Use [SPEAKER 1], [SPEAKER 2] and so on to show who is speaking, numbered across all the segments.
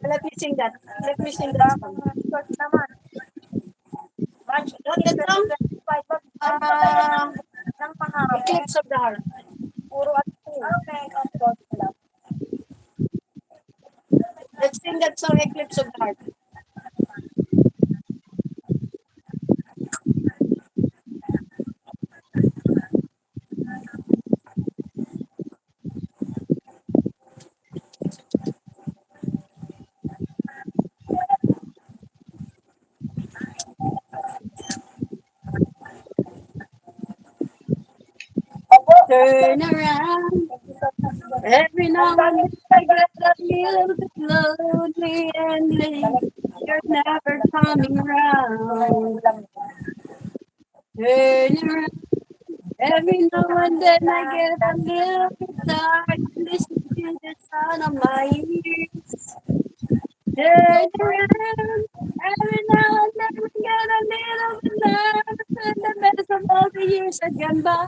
[SPEAKER 1] Let me sing that. Let me sing that song. What's that song? Eclipse of the Heart. Let's sing that song, Eclipse of the Heart. Turn around. Every now and then I get a little bit lonely and you're never coming around. Turn around. Every now and then I get a little bit tired to listen to the sound of my ears. Turn around. Every now and then I get a little bit nervous and the best of all the years have gone by.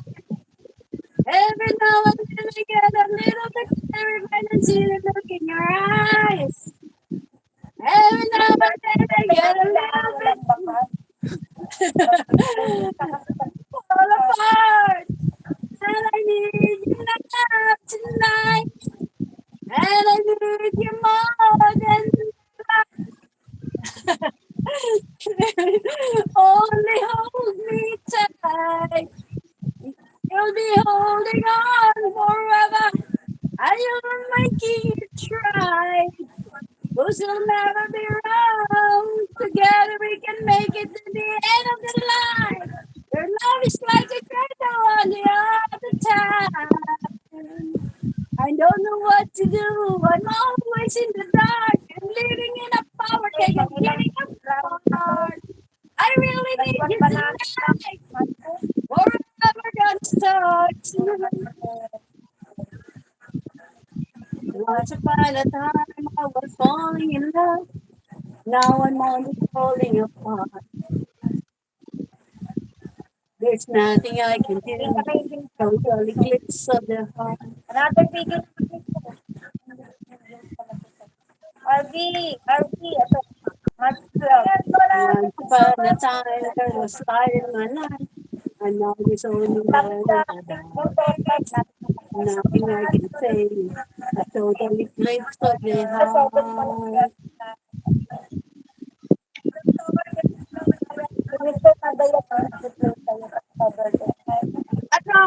[SPEAKER 1] Every now and then I get a little bit scared when I see the look in your eyes. Every now and then I get a little bit fall apart. And I need you now tonight. And I need you more than only hold me tight. You'll be holding on forever. And you're making it try. Cause you'll never be wrong. Together we can make it to the end of the line. Your love is like a candle on the other time. I don't know what to do. I'm always in the dark. I'm living in a power cave. I'm getting apart. I really need you tonight. Forever gonna start. Once upon a time I was falling in love. Now I'm only falling apart. There's nothing I can do. Total eclipse of the heart. Once upon a time there was light in my life. And now there's only one nothing I can say. A total eclipse of the heart. Ano?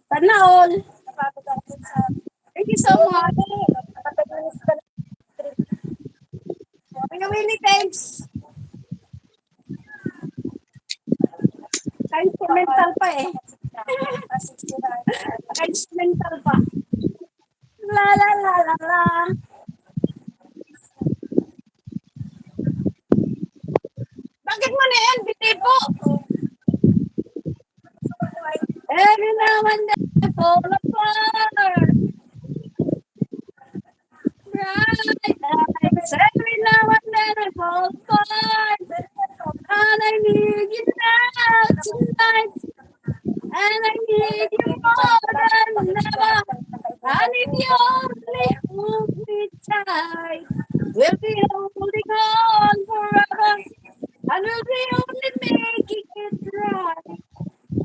[SPEAKER 1] Sana all. Thank you so much. Winnie, thanks. Instrumental pa eh. Instrumental pa. La la la la la. Bakit mo na yan, bitibo? Every now and then I fall apart. Bright lights. Every now and then I fall apart. And I need you now tonight. And I need you more than ever. And if you only hold me tight, we'll be holding on forever. And we'll be only making it right.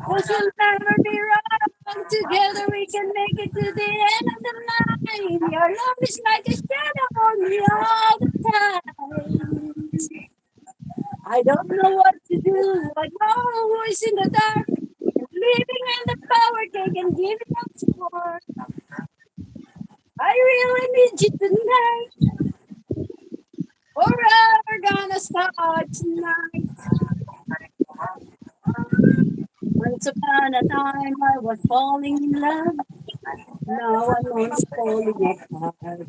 [SPEAKER 1] Cause we'll never be wrong. Together we can make it to the end of the line. Your love is like a shadow on me all the time. I don't know what to do. I'm always in the dark. Living in the power cake and giving up support. I really need you tonight. Forever gonna start tonight. Once upon a time I was falling in love. Now I'm only falling apart.